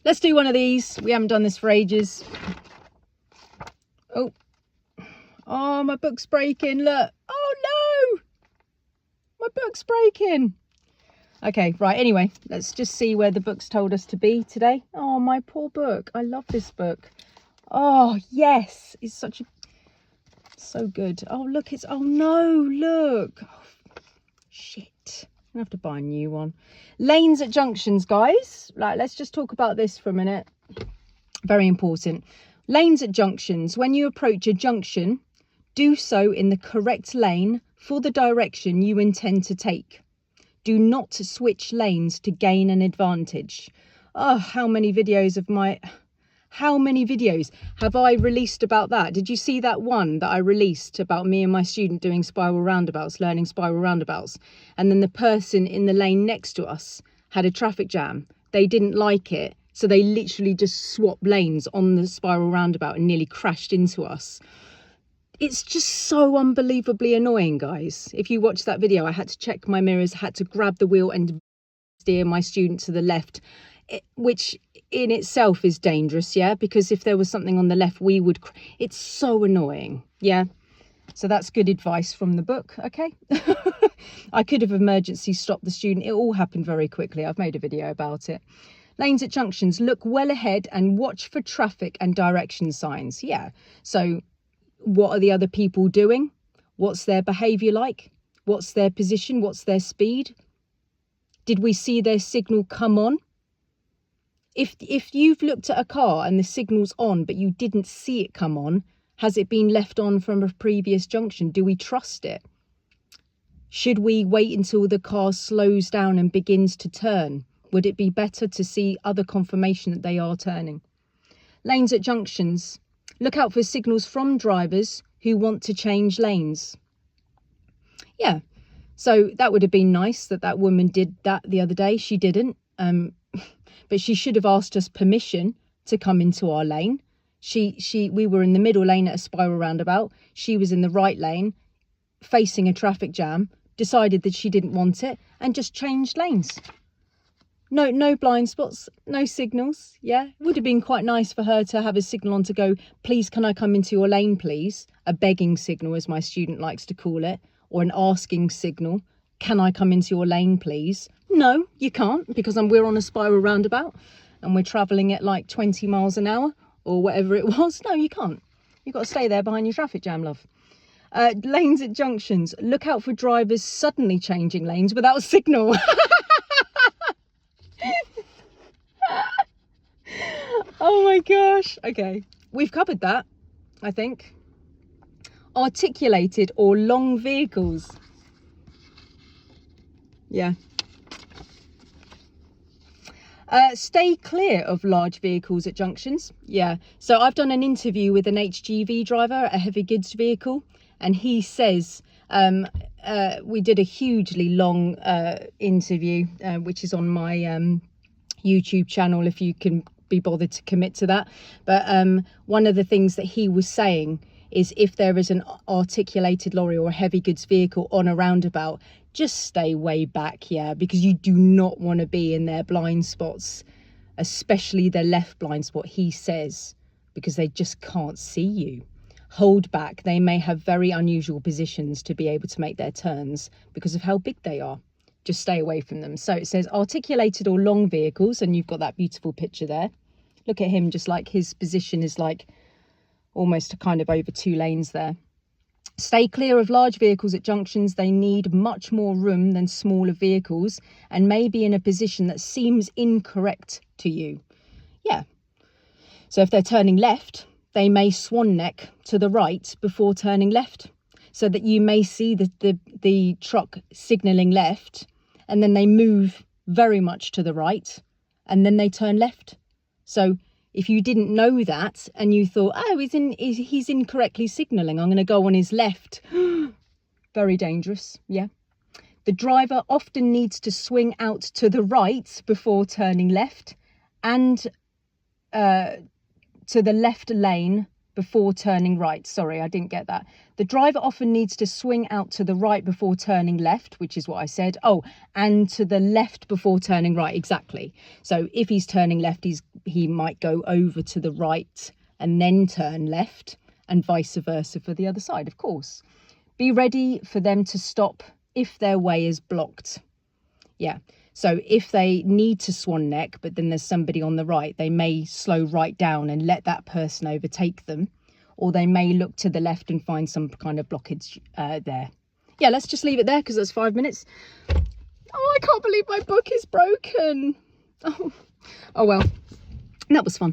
Let's do one of these. We haven't done this for ages. Oh, my book's breaking. Look. Oh no, my book's breaking. Okay, right, anyway, let's just see where the book's told us to be today. Oh, my poor book. I love this book. Oh, yes. It's so good. Oh, look, oh no, look. Oh, shit. I'm gonna have to buy a new one. Lanes at junctions, guys. Right, let's just talk about this for a minute. Very important. Lanes at junctions. When you approach a junction, do so in the correct lane for the direction you intend to take. Do not switch lanes to gain an advantage. Oh, how many videos have I released about that? Did you see that one that I released about me and my student doing spiral roundabouts, learning spiral roundabouts? And then the person in the lane next to us had a traffic jam. They didn't like it, so they literally just swapped lanes on the spiral roundabout and nearly crashed into us. It's just so unbelievably annoying, guys. If you watch that video, I had to check my mirrors, had to grab the wheel and steer my student to the left, which in itself is dangerous, yeah? Because if there was something on the left, it's so annoying, yeah? So that's good advice from the book, okay? I could have emergency stopped the student. It all happened very quickly. I've made a video about it. Lanes at junctions, look well ahead and watch for traffic and direction signs, yeah? So what are the other people doing? What's their behaviour like? What's their position? What's their speed? Did we see their signal come on? If you've looked at a car and the signal's on, but you didn't see it come on, has it been left on from a previous junction? Do we trust it? Should we wait until the car slows down and begins to turn? Would it be better to see other confirmation that they are turning? Lanes at junctions. Look out for signals from drivers who want to change lanes. Yeah, so that would have been nice that woman did that the other day. She didn't, but she should have asked us permission to come into our lane. We were in the middle lane at a spiral roundabout. She was in the right lane, facing a traffic jam, decided that she didn't want it and just changed lanes. No blind spots, no signals, yeah? It would have been quite nice for her to have a signal on to go, please, can I come into your lane, please? A begging signal, as my student likes to call it, or an asking signal. Can I come into your lane, please? No, you can't, because we're on a spiral roundabout and we're travelling at like 20 miles an hour or whatever it was. No, you can't. You've got to stay there behind your traffic jam, love. Lanes at junctions. Look out for drivers suddenly changing lanes without a signal. Oh my gosh. Okay, we've covered that, I think. Articulated or long vehicles. Yeah. Stay clear of large vehicles at junctions. Yeah, so I've done an interview with an HGV driver, a heavy goods vehicle, and he says, we did a hugely long interview, which is on my YouTube channel if you can be bothered to commit to that. But one of the things that he was saying is if there is an articulated lorry or a heavy goods vehicle on a roundabout, just stay way back, yeah, because you do not want to be in their blind spots, especially their left blind spot, he says, because they just can't see you. Hold back. They may have very unusual positions to be able to make their turns because of how big they are. Just stay away from them. So it says articulated or long vehicles, and you've got that beautiful picture there. Look at him, just like his position is like almost kind of over 2 lanes there. Stay clear of large vehicles at junctions. They need much more room than smaller vehicles and may be in a position that seems incorrect to you. Yeah. So if they're turning left, they may swan neck to the right before turning left, so that you may see the truck signalling left, and then they move very much to the right, and then they turn left. So if you didn't know that and you thought, oh, he's incorrectly signalling, I'm going to go on his left. Very dangerous, yeah. The driver often needs to swing out to the right before turning left, and to the left lane before turning right. Sorry, I didn't get that. The driver often needs to swing out to the right before turning left, which is what I said. Oh, and to the left before turning right, exactly. So if he's turning left, he he might go over to the right and then turn left, and vice versa for the other side, of course. Be ready for them to stop if their way is blocked. Yeah, so if they need to swan neck, but then there's somebody on the right, they may slow right down and let that person overtake them, or they may look to the left and find some kind of blockage there. Yeah, let's just leave it there because that's 5 minutes. Oh, I can't believe my book is broken. Oh well, that was fun.